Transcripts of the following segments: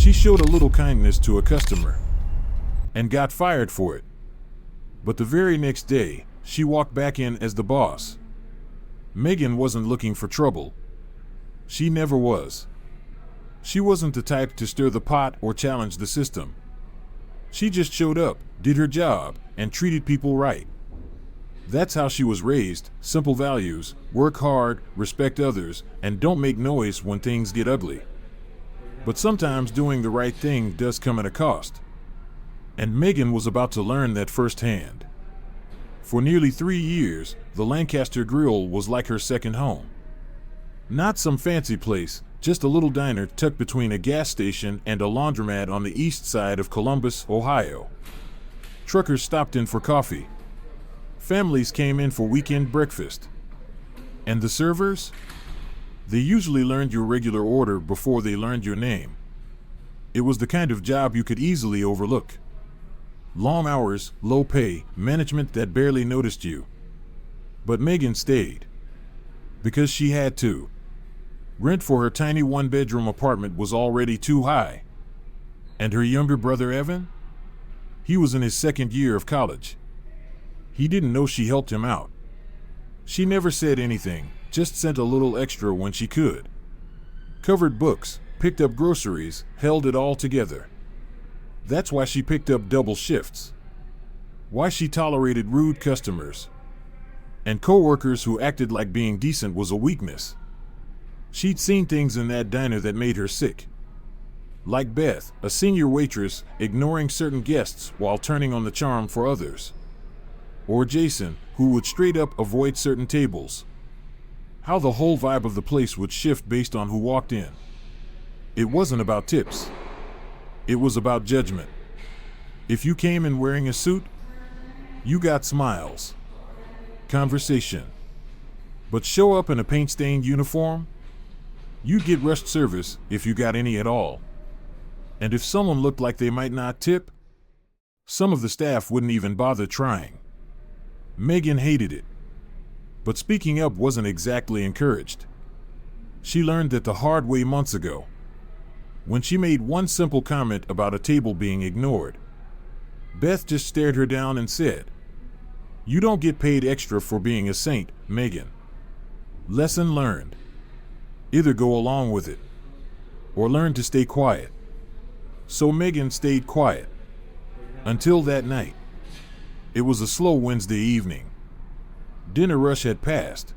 She showed a little kindness to a customer and got fired for it. But the very next day, she walked back in as the boss. Megan wasn't looking for trouble. She never was. She wasn't the type to stir the pot or challenge the system. She just showed up, did her job, and treated people right. That's how she was raised: simple values, work hard, respect others, and don't make noise when things get ugly. But sometimes doing the right thing does come at a cost. And Megan was about to learn that firsthand. For nearly 3 years, the Lancaster Grill was like her second home. Not some fancy place, just a little diner tucked between a gas station and a laundromat on the east side of Columbus, Ohio. Truckers stopped in for coffee. Families came in for weekend breakfast. And the servers? They usually learned your regular order before they learned your name. It was the kind of job you could easily overlook. Long hours, low pay, management that barely noticed you. But Megan stayed. Because she had to. Rent for her tiny one-bedroom apartment was already too high. And her younger brother Evan? He was in his second year of college. He didn't know she helped him out. She never said anything, just sent a little extra when she could. Covered books, picked up groceries, held it all together. That's why she picked up double shifts. Why she tolerated rude customers. And coworkers who acted like being decent was a weakness. She'd seen things in that diner that made her sick. Like Beth, a senior waitress, ignoring certain guests while turning on the charm for others. Or Jason, who would straight up avoid certain tables. How the whole vibe of the place would shift based on who walked in. It wasn't about tips. It was about judgment. If you came in wearing a suit, you got smiles. Conversation. But show up in a paint-stained uniform? You'd get rushed service if you got any at all. And if someone looked like they might not tip, some of the staff wouldn't even bother trying. Megan hated it. But speaking up wasn't exactly encouraged. She learned that the hard way months ago, when she made one simple comment about a table being ignored. Beth just stared her down and said, "You don't get paid extra for being a saint, Megan." Lesson learned. Either go along with it, or learn to stay quiet. So Megan stayed quiet. Until that night. It was a slow Wednesday evening. Dinner rush had passed.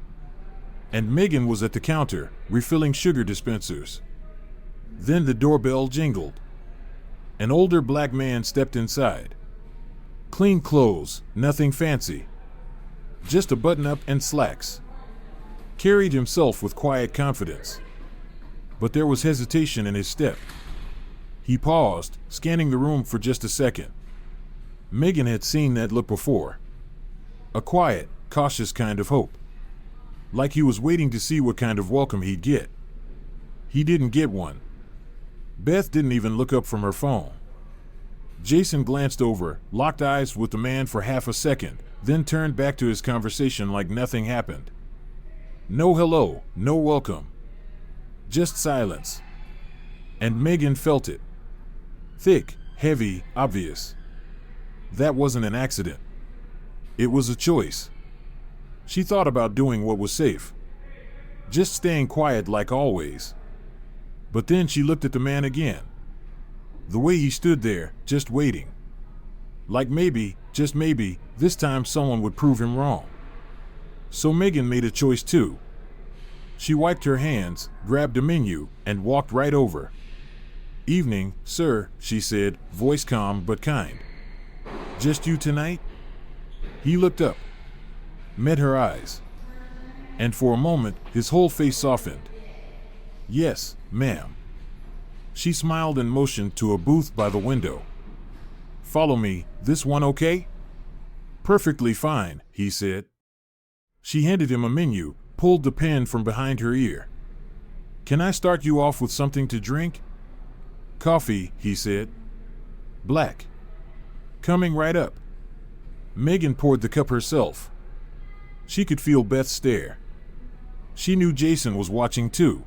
And Megan was at the counter, refilling sugar dispensers. Then the doorbell jingled. An older black man stepped inside. Clean clothes, nothing fancy. Just a button-up and slacks. Carried himself with quiet confidence. But there was hesitation in his step. He paused, scanning the room for just a second. Megan had seen that look before. A quiet, cautious kind of hope. Like he was waiting to see what kind of welcome he'd get. He didn't get one. Beth didn't even look up from her phone. Jason glanced over, locked eyes with the man for half a second, then turned back to his conversation like nothing happened. No hello, no welcome. Just silence. And Megan felt it. Thick, heavy, obvious. That wasn't an accident. It was a choice. She thought about doing what was safe. Just staying quiet like always. But then she looked at the man again. The way he stood there, just waiting. Like maybe, just maybe, this time someone would prove him wrong. So Megan made a choice too. She wiped her hands, grabbed a menu, and walked right over. "Evening, sir," she said, voice calm but kind. "Just you tonight?" He looked up, met her eyes, and for a moment his whole face softened. "Yes, ma'am." She smiled and motioned to a booth by the window. "Follow me, this one okay?" "Perfectly fine," he said. She handed him a menu, pulled the pen from behind her ear. "Can I start you off with something to drink?" "Coffee," he said. "Black." "Coming right up." Megan poured the cup herself. She could feel Beth's stare. She knew Jason was watching too.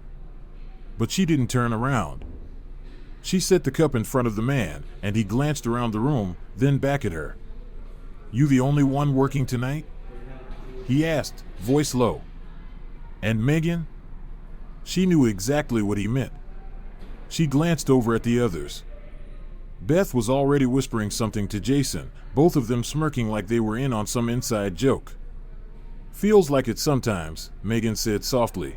But she didn't turn around. She set the cup in front of the man, and he glanced around the room, then back at her. "You the only one working tonight?" he asked, voice low. "And Megan?" She knew exactly what he meant. She glanced over at the others. Beth was already whispering something to Jason, both of them smirking like they were in on some inside joke. "Feels like it sometimes," Megan said softly.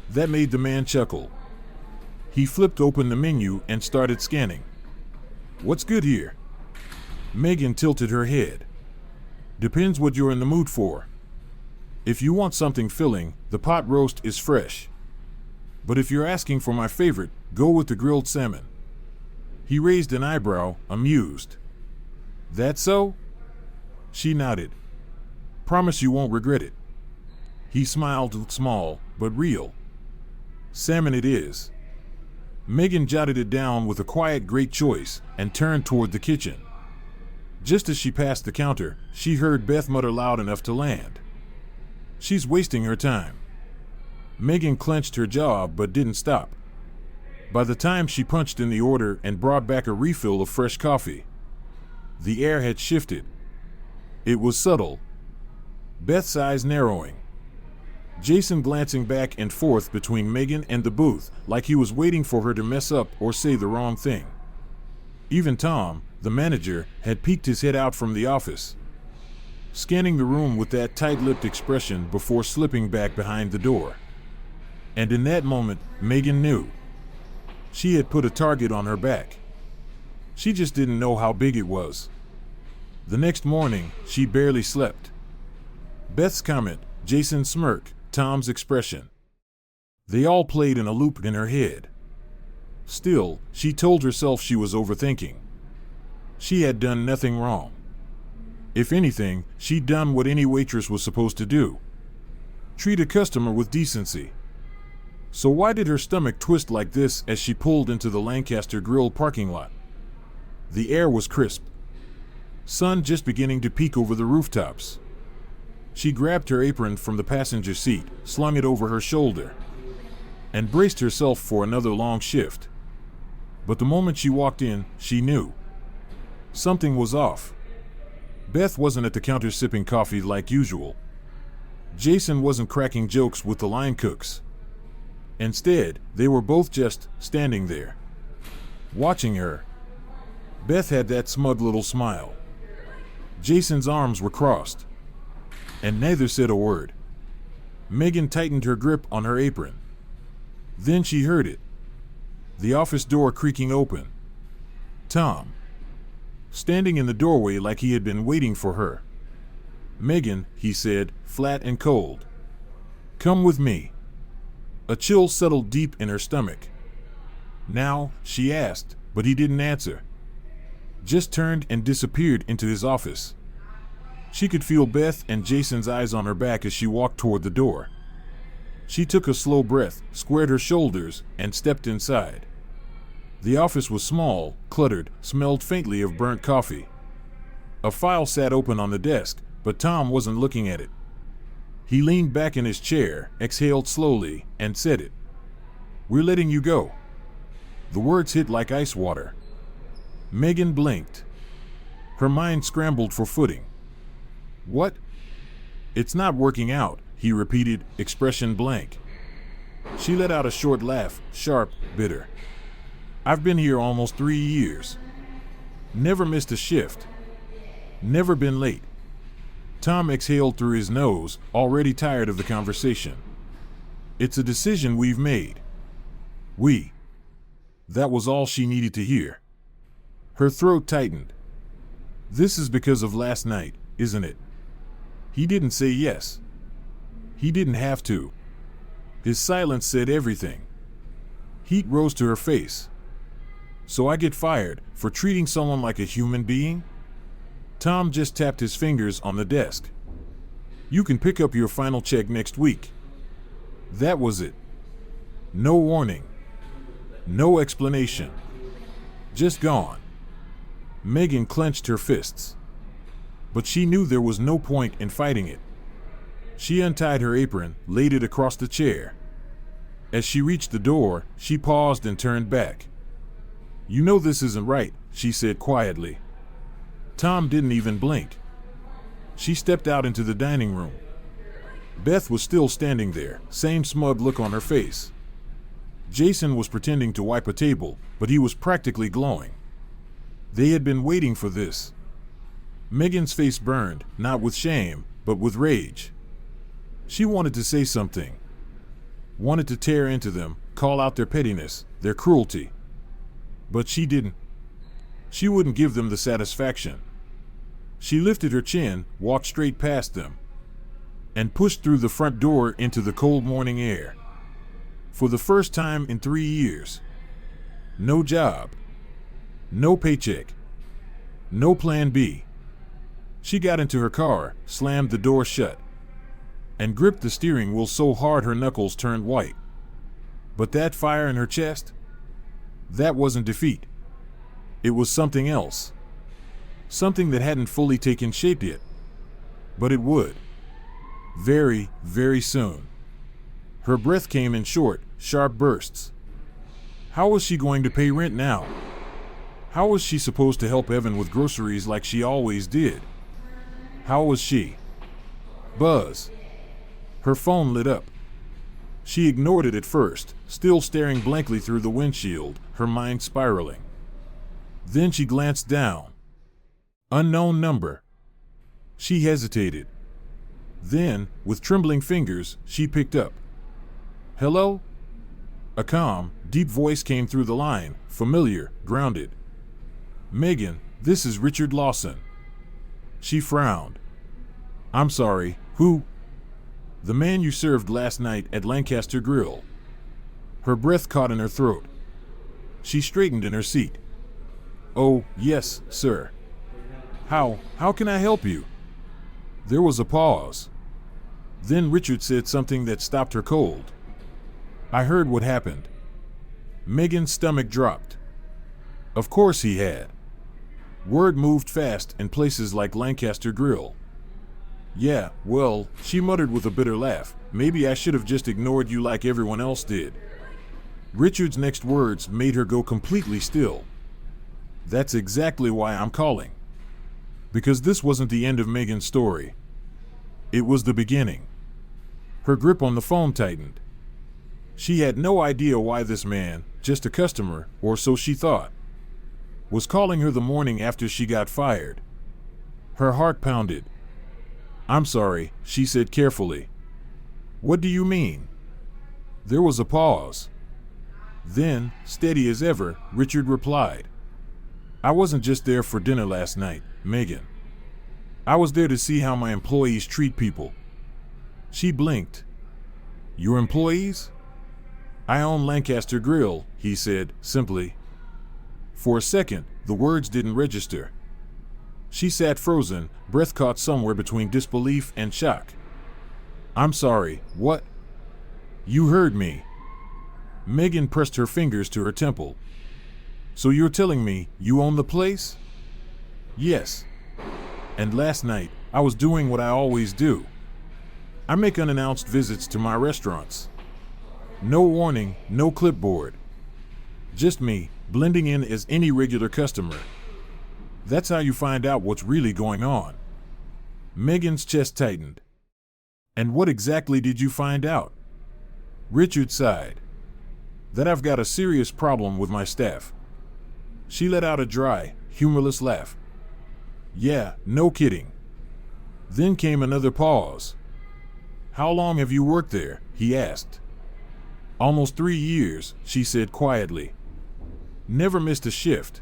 That made the man chuckle. He flipped open the menu and started scanning. "What's good here?" Megan tilted her head. "Depends what you're in the mood for. If you want something filling, the pot roast is fresh. But if you're asking for my favorite, go with the grilled salmon." He raised an eyebrow, amused. "That so?" She nodded. "Promise you won't regret it." He smiled, small, but real. "Salmon it is." Megan jotted it down with a quiet great choice and turned toward the kitchen. Just as she passed the counter, she heard Beth mutter loud enough to land. "She's wasting her time." Megan clenched her jaw but didn't stop. By the time she punched in the order and brought back a refill of fresh coffee, the air had shifted. It was subtle. Beth's eyes narrowing. Jason glancing back and forth between Megan and the booth, like he was waiting for her to mess up or say the wrong thing. Even Tom, the manager, had peeked his head out from the office, scanning the room with that tight-lipped expression before slipping back behind the door. And in that moment, Megan knew. She had put a target on her back. She just didn't know how big it was. The next morning, she barely slept. Beth's comment, Jason's smirk, Tom's expression. They all played in a loop in her head. Still, she told herself she was overthinking. She had done nothing wrong. If anything, she'd done what any waitress was supposed to do. Treat a customer with decency. So why did her stomach twist like this as she pulled into the Lancaster Grill parking lot? The air was crisp. Sun just beginning to peek over the rooftops. She grabbed her apron from the passenger seat, slung it over her shoulder, and braced herself for another long shift. But the moment she walked in, she knew. Something was off. Beth wasn't at the counter sipping coffee like usual. Jason wasn't cracking jokes with the line cooks. Instead, they were both just standing there, watching her. Beth had that smug little smile. Jason's arms were crossed, and neither said a word. Megan tightened her grip on her apron. Then she heard it. The office door creaking open. Tom, standing in the doorway like he had been waiting for her. "Megan," he said, flat and cold. "Come with me." A chill settled deep in her stomach. "Now?" she asked, but he didn't answer. Just turned and disappeared into his office. She could feel Beth and Jason's eyes on her back as she walked toward the door. She took a slow breath, squared her shoulders, and stepped inside. The office was small, cluttered, smelled faintly of burnt coffee. A file sat open on the desk, but Tom wasn't looking at it. He leaned back in his chair, exhaled slowly, and said it. "We're letting you go." The words hit like ice water. Megan blinked. Her mind scrambled for footing. "What?" "It's not working out," he repeated, expression blank. She let out a short laugh, sharp, bitter. "I've been here almost 3 years. Never missed a shift. Never been late." Tom exhaled through his nose, already tired of the conversation. "It's a decision we've made." "We." That was all she needed to hear. Her throat tightened. "This is because of last night, isn't it?" He didn't say yes. He didn't have to. His silence said everything. Heat rose to her face. "So I get fired for treating someone like a human being?" Tom just tapped his fingers on the desk. "You can pick up your final check next week." That was it. No warning. No explanation. Just gone. Megan clenched her fists. But she knew there was no point in fighting it. She untied her apron, laid it across the chair. As she reached the door, she paused and turned back. You know this isn't right, she said quietly. Tom didn't even blink. She stepped out into the dining room. Beth was still standing there, same smug look on her face. Jason was pretending to wipe a table, but he was practically glowing. They had been waiting for this. Megan's face burned, not with shame, but with rage. She wanted to say something. Wanted to tear into them, call out their pettiness, their cruelty. But she didn't. She wouldn't give them the satisfaction. She lifted her chin, walked straight past them, and pushed through the front door into the cold morning air. For the first time in 3 years. No job. No paycheck. No plan B. She got into her car, slammed the door shut, and gripped the steering wheel so hard her knuckles turned white. But that fire in her chest? That wasn't defeat. It was something else. Something that hadn't fully taken shape yet. But it would. Very, very soon. Her breath came in short, sharp bursts. How was she going to pay rent now? How was she supposed to help Evan with groceries like she always did? How was she? Buzz. Her phone lit up. She ignored it at first, still staring blankly through the windshield, her mind spiraling. Then she glanced down. Unknown number. She hesitated. Then, with trembling fingers, she picked up. Hello? A calm, deep voice came through the line, familiar, grounded. Megan, this is Richard Lawson. She frowned. I'm sorry, who? The man you served last night at Lancaster Grill. Her breath caught in her throat. She straightened in her seat. Oh, yes, sir. How can I help you? There was a pause. Then Richard said something that stopped her cold. I heard what happened. Megan's stomach dropped. Of course he had. Word moved fast in places like Lancaster Grill. Yeah, well, she muttered with a bitter laugh, maybe I should have just ignored you like everyone else did. Richard's next words made her go completely still. That's exactly why I'm calling. Because this wasn't the end of Megan's story. It was the beginning. Her grip on the phone tightened. She had no idea why this man, just a customer, or so she thought, was calling her the morning after she got fired. Her heart pounded. I'm sorry, she said carefully. What do you mean? There was a pause. Then, steady as ever, Richard replied. I wasn't just there for dinner last night, Megan. I was there to see how my employees treat people. She blinked. Your employees? I own Lancaster Grill, he said, simply. For a second, the words didn't register. She sat frozen, breath caught somewhere between disbelief and shock. I'm sorry, what? You heard me. Megan pressed her fingers to her temple. So you're telling me you own the place? Yes. And last night, I was doing what I always do. I make unannounced visits to my restaurants. No warning, no clipboard. Just me, blending in as any regular customer. That's how you find out what's really going on. Megan's chest tightened. And what exactly did you find out? Richard sighed. That I've got a serious problem with my staff. She let out a dry, humorless laugh. Yeah, no kidding. Then came another pause. How long have you worked there? He asked. Almost 3 years, she said quietly. Never missed a shift.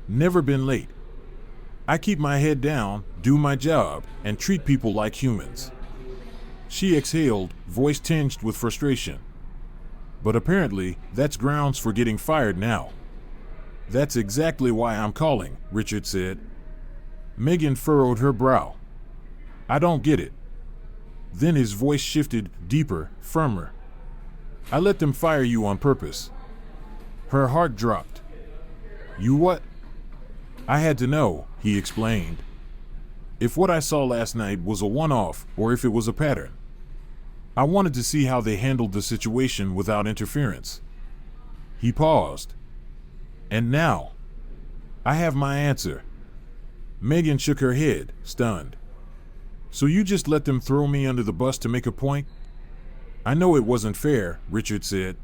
Never been late. I keep my head down, do my job, and treat people like humans. She exhaled, voice tinged with frustration. But apparently, that's grounds for getting fired now. That's exactly why I'm calling, Richard said. Megan furrowed her brow. I don't get it. Then his voice shifted, deeper, firmer. I let them fire you on purpose. Her heart dropped. You what? I had to know, he explained. If what I saw last night was a one-off, or if it was a pattern. I wanted to see how they handled the situation without interference. He paused. And now, I have my answer. Megan shook her head, stunned. So you just let them throw me under the bus to make a point? I know it wasn't fair, Richard said.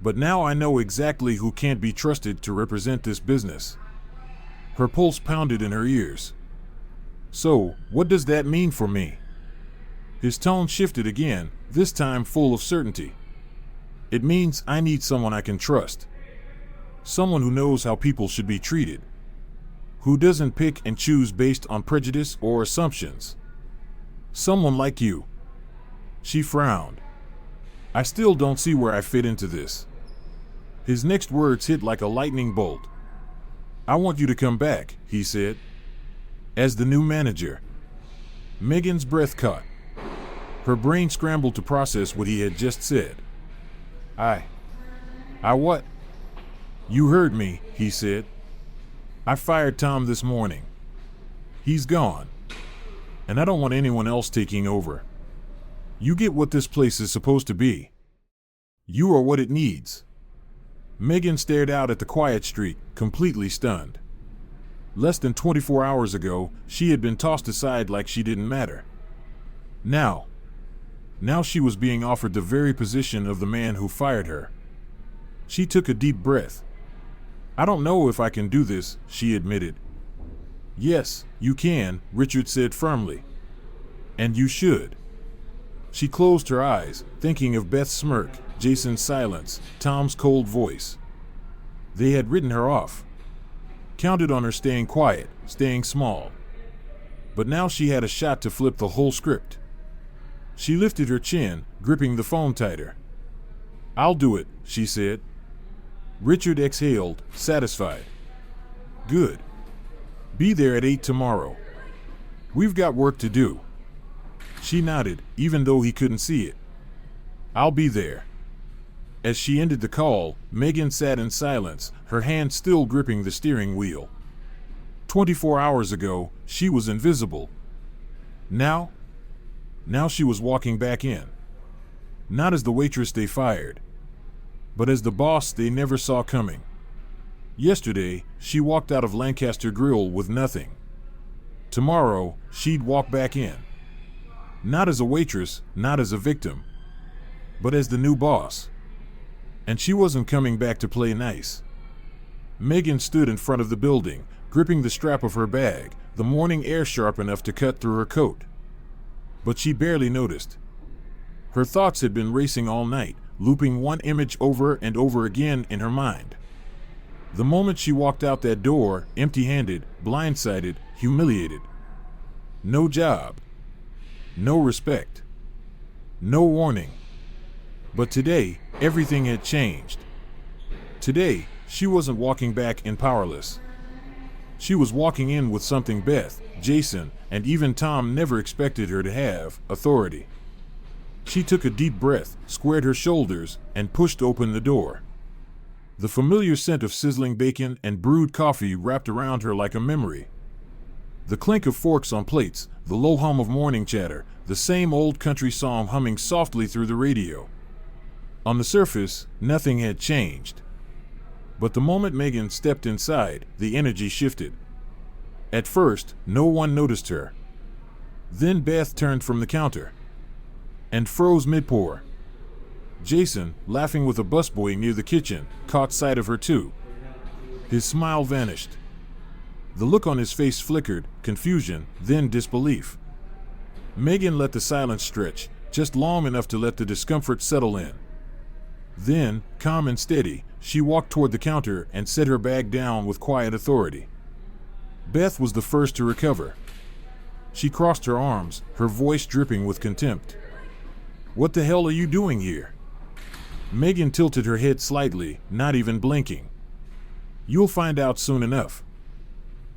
But now I know exactly who can't be trusted to represent this business. Her pulse pounded in her ears. So, what does that mean for me? His tone shifted again, this time full of certainty. It means I need someone I can trust. Someone who knows how people should be treated. Who doesn't pick and choose based on prejudice or assumptions. Someone like you. She frowned. I still don't see where I fit into this. His next words hit like a lightning bolt. I want you to come back, he said. As the new manager. Megan's breath caught. Her brain scrambled to process what he had just said. I what? You heard me, he said. I fired Tom this morning. He's gone. And I don't want anyone else taking over. You get what this place is supposed to be. You are what it needs. Megan stared out at the quiet street, completely stunned. Less than 24 hours ago, she had been tossed aside like she didn't matter. Now she was being offered the very position of the man who fired her. She took a deep breath. I don't know if I can do this, she admitted. Yes, you can, Richard said firmly. And you should. She closed her eyes, thinking of Beth's smirk, Jason's silence, Tom's cold voice. They had written her off. Counted on her staying quiet, staying small. But now she had a shot to flip the whole script. She lifted her chin, gripping the phone tighter. I'll do it, she said. Richard exhaled, satisfied. Good. Be there at 8 tomorrow. We've got work to do. She nodded, even though he couldn't see it. I'll be there. As she ended the call, Megan sat in silence, her hand still gripping the steering wheel. 24 hours ago, she was invisible. Now she was walking back in. Not as the waitress they fired, but as the boss they never saw coming. Yesterday, she walked out of Lancaster Grill with nothing. Tomorrow, she'd walk back in. Not as a waitress, not as a victim, but as the new boss. And she wasn't coming back to play nice. Megan stood in front of the building, gripping the strap of her bag, the morning air sharp enough to cut through her coat. But she barely noticed. Her thoughts had been racing all night, looping one image over and over again in her mind. The moment she walked out that door, empty-handed, blindsided, humiliated. No job. No respect. No warning. But today, everything had changed. Today, she wasn't walking back in powerless. She was walking in with something Beth, Jason, and even Tom never expected her to have, authority. She took a deep breath, squared her shoulders, and pushed open the door. The familiar scent of sizzling bacon and brewed coffee wrapped around her like a memory. The clink of forks on plates, the low hum of morning chatter, the same old country song humming softly through the radio. On the surface, nothing had changed. But the moment Megan stepped inside, the energy shifted. At first, no one noticed her. Then Beth turned from the counter and froze mid-pour. Jason, laughing with a busboy near the kitchen, caught sight of her too. His smile vanished. The look on his face flickered, confusion, then disbelief. Megan let the silence stretch, just long enough to let the discomfort settle in. Then, calm and steady, she walked toward the counter and set her bag down with quiet authority. Beth was the first to recover. She crossed her arms, her voice dripping with contempt. What the hell are you doing here? Megan tilted her head slightly, not even blinking. You'll find out soon enough.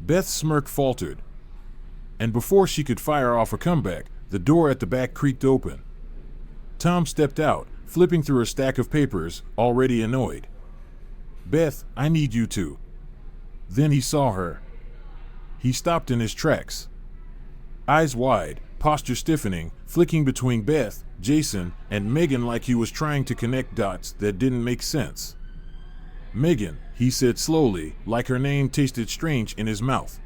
Beth's smirk faltered. And before she could fire off a comeback, the door at the back creaked open. Tom stepped out, flipping through a stack of papers, already annoyed. Beth, I need you to. Then he saw her. He stopped in his tracks. Eyes wide, posture stiffening, flicking between Beth, Jason, and Megan like he was trying to connect dots that didn't make sense. Megan, he said slowly, like her name tasted strange in his mouth.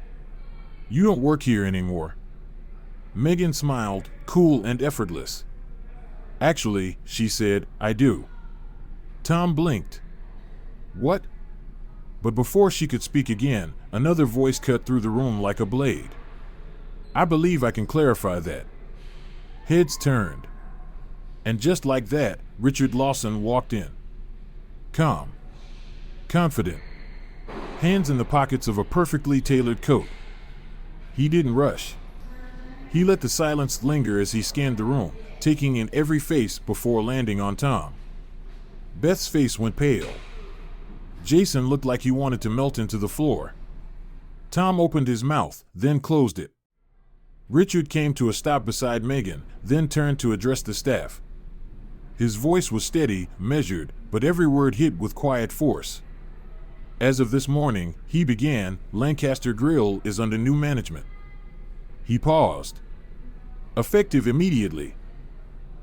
You don't work here anymore. Megan smiled, cool and effortless. Actually, she said, I do. Tom blinked. What? But before she could speak again, another voice cut through the room like a blade. I believe I can clarify that. Heads turned. And just like that, Richard Lawson walked in. Calm. Confident. Hands in the pockets of a perfectly tailored coat. He didn't rush. He let the silence linger as he scanned the room, taking in every face before landing on Tom. Beth's face went pale. Jason looked like he wanted to melt into the floor. Tom opened his mouth, then closed it. Richard came to a stop beside Megan, then turned to address the staff. His voice was steady, measured, but every word hit with quiet force. As of this morning, he began, Lancaster Grill is under new management. He paused. Effective immediately.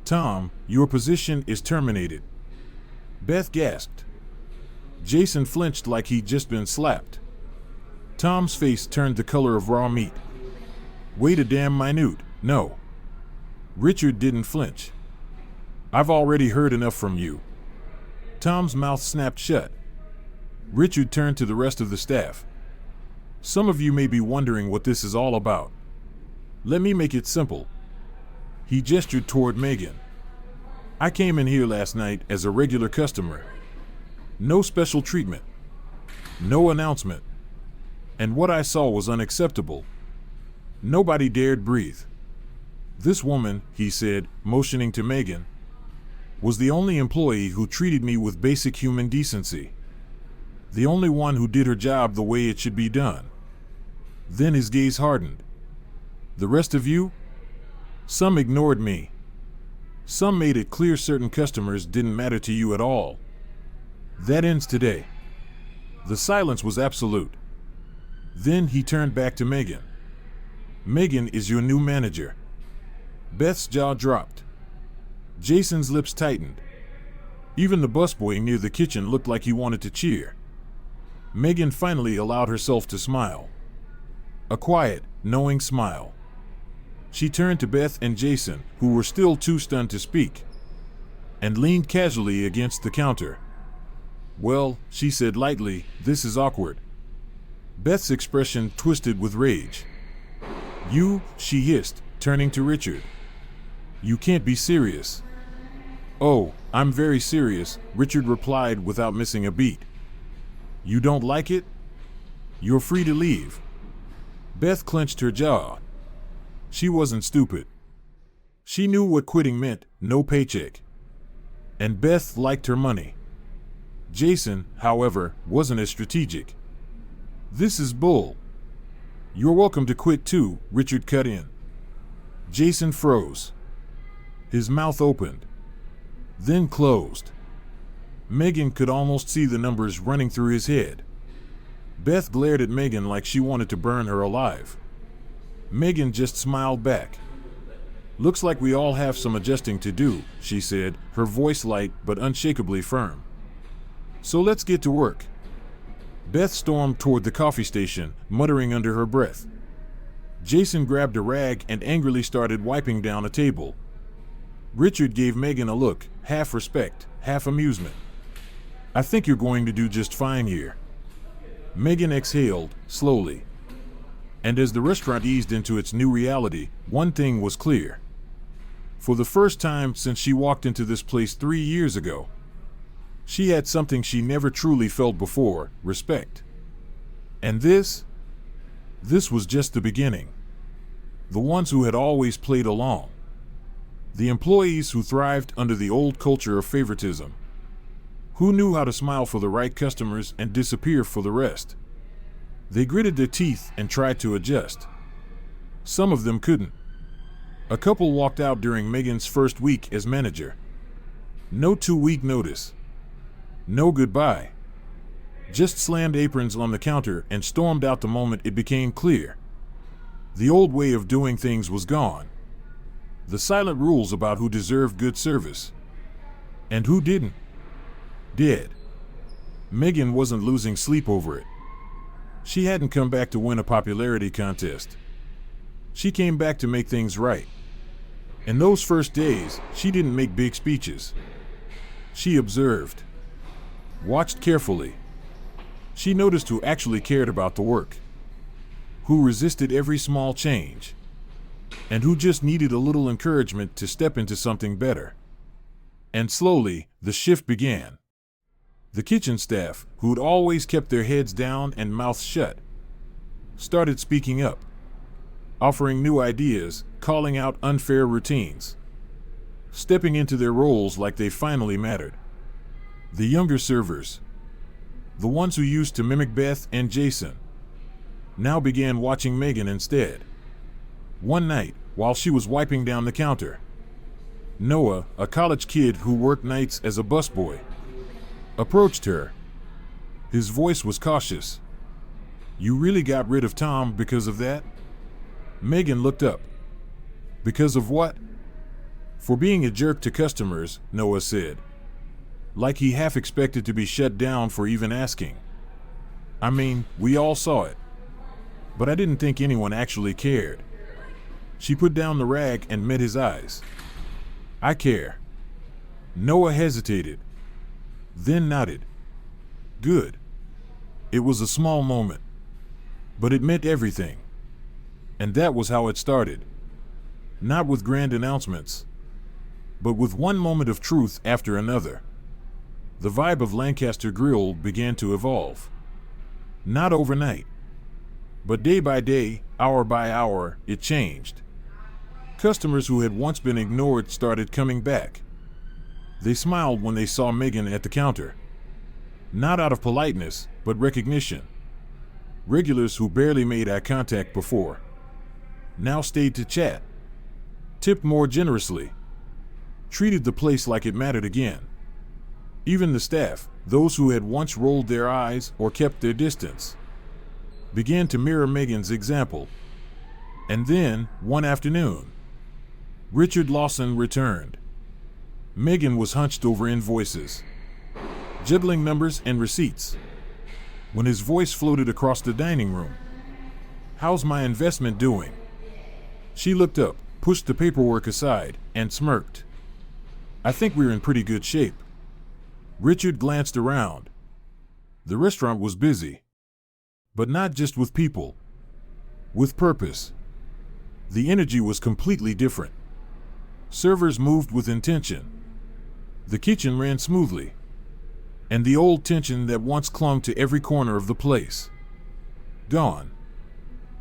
Tom, your position is terminated. Beth gasped. Jason flinched like he'd just been slapped. Tom's face turned the color of raw meat. Wait a damn minute, no. Richard didn't flinch. I've already heard enough from you. Tom's mouth snapped shut. Richard turned to the rest of the staff. Some of you may be wondering what this is all about. Let me make it simple. He gestured toward Megan. I came in here last night as a regular customer. No special treatment. No announcement. And what I saw was unacceptable. Nobody dared breathe. This woman, he said, motioning to Megan, was the only employee who treated me with basic human decency. The only one who did her job the way it should be done. Then his gaze hardened. The rest of you? Some ignored me. Some made it clear certain customers didn't matter to you at all. That ends today. The silence was absolute. Then he turned back to Megan. Megan is your new manager. Beth's jaw dropped. Jason's lips tightened. Even the busboy near the kitchen looked like he wanted to cheer. Megan finally allowed herself to smile. A quiet, knowing smile. She turned to Beth and Jason, who were still too stunned to speak, and leaned casually against the counter. Well, she said lightly, this is awkward. Beth's expression twisted with rage. You, she hissed, turning to Richard. You can't be serious. Oh, I'm very serious, Richard replied without missing a beat. You don't like it? You're free to leave. Beth clenched her jaw. She wasn't stupid. She knew what quitting meant, no paycheck. And Beth liked her money. Jason, however, wasn't as strategic. This is bull. You're welcome to quit too, Richard cut in. Jason froze. His mouth opened, then closed. Megan could almost see the numbers running through his head. Beth glared at Megan like she wanted to burn her alive. Megan just smiled back. Looks like we all have some adjusting to do, she said, her voice light but unshakably firm. So let's get to work. Beth stormed toward the coffee station, muttering under her breath. Jason grabbed a rag and angrily started wiping down a table. Richard gave Megan a look, half respect, half amusement. I think you're going to do just fine here. Megan exhaled, slowly. And as the restaurant eased into its new reality, one thing was clear. For the first time since she walked into this place 3 years ago, she had something she never truly felt before, respect. And this was just the beginning. The ones who had always played along. The employees who thrived under the old culture of favoritism. Who knew how to smile for the right customers and disappear for the rest. They gritted their teeth and tried to adjust. Some of them couldn't. A couple walked out during Megan's first week as manager. No 2-week notice. No goodbye. Just slammed aprons on the counter and stormed out the moment it became clear. The old way of doing things was gone. The silent rules about who deserved good service and who didn't. Dead. Megan wasn't losing sleep over it. She hadn't come back to win a popularity contest. She came back to make things right. In those first days, she didn't make big speeches. She observed, watched carefully. She noticed who actually cared about the work, who resisted every small change, and who just needed a little encouragement to step into something better. And slowly, the shift began. The kitchen staff, who'd always kept their heads down and mouths shut, started speaking up, offering new ideas, calling out unfair routines, stepping into their roles like they finally mattered. The younger servers, the ones who used to mimic Beth and Jason, now began watching Megan instead. One night, while she was wiping down the counter, Noah, a college kid who worked nights as a busboy, approached her. His voice was cautious. "You really got rid of Tom because of that?" Megan looked up. "Because of what?" "For being a jerk to customers," Noah said, like he half expected to be shut down for even asking. "I mean, we all saw it. But I didn't think anyone actually cared." She put down the rag and met his eyes. "I care." Noah hesitated, then nodded. "Good." It was a small moment, but it meant everything. And that was how it started. Not with grand announcements, but with one moment of truth after another. The vibe of Lancaster Grill began to evolve. Not overnight, but day by day, hour by hour, it changed. Customers who had once been ignored started coming back. They smiled when they saw Megan at the counter. Not out of politeness, but recognition. Regulars who barely made eye contact before now stayed to chat, tipped more generously, treated the place like it mattered again. Even the staff, those who had once rolled their eyes or kept their distance, began to mirror Megan's example. And then, one afternoon, Richard Lawson returned. Megan was hunched over invoices, juggling numbers and receipts, when his voice floated across the dining room. "How's my investment doing?" She looked up, pushed the paperwork aside, and smirked. "I think we're in pretty good shape." Richard glanced around. The restaurant was busy, but not just with people, with purpose. The energy was completely different. Servers moved with intention. The kitchen ran smoothly, and the old tension that once clung to every corner of the place, gone.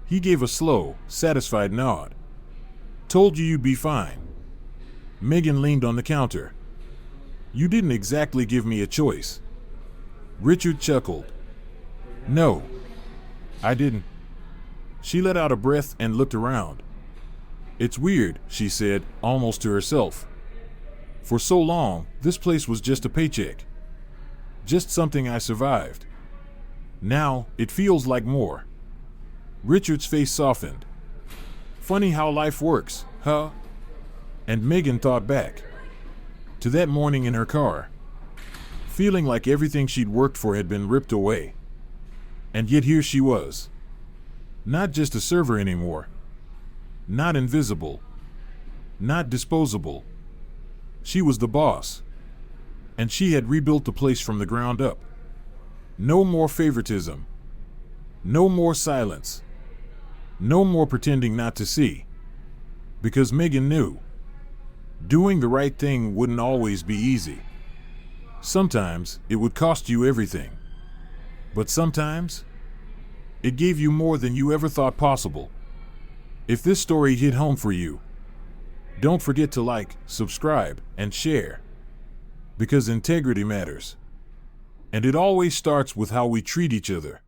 He gave a slow, satisfied nod. "Told you you'd be fine." Megan leaned on the counter. "You didn't exactly give me a choice." Richard chuckled. "No, I didn't." She let out a breath and looked around. "It's weird," she said, almost to herself. "For so long, this place was just a paycheck. Just something I survived. Now, it feels like more." Richard's face softened. "Funny how life works, huh?" And Megan thought back to that morning in her car, feeling like everything she'd worked for had been ripped away. And yet here she was. Not just a server anymore. Not invisible. Not disposable. She was the boss. And she had rebuilt the place from the ground up. No more favoritism. No more silence. No more pretending not to see. Because Megan knew doing the right thing wouldn't always be easy. Sometimes it would cost you everything. But sometimes it gave you more than you ever thought possible. If this story hit home for you, don't forget to like, subscribe, and share. Because integrity matters. And it always starts with how we treat each other.